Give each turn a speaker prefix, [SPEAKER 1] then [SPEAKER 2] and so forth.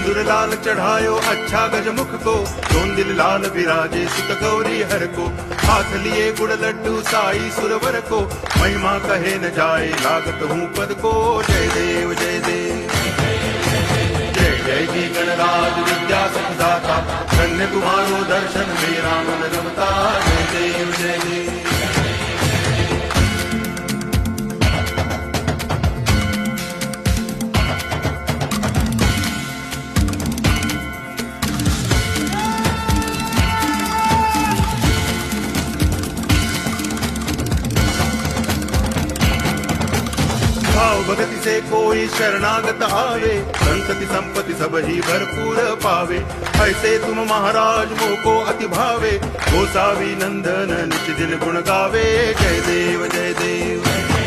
[SPEAKER 1] सिंदूर लाल चढ़ायो अच्छा गजमुख को, दोन दिल लाल विराजे सुत गौरी हर को। हाथ लिए गुड़ लड्डू साई सुरवर को, महिमा कहे न जाए लागत हूँ पद को। जय देव जय देव जय जय जी गणराज विद्या सुखदाता, धन्य तुम्हारो दर्शन मेरा मन रमता। जय देव जय देव भाव भगति से कोई शरणागत आवे, संतति संपत्ति सब ही भरपूर पावे। ऐसे तुम महाराज मोको अति भावे, गोसावी नंदन नित्य दिन गुण गावे। जय देव जय देव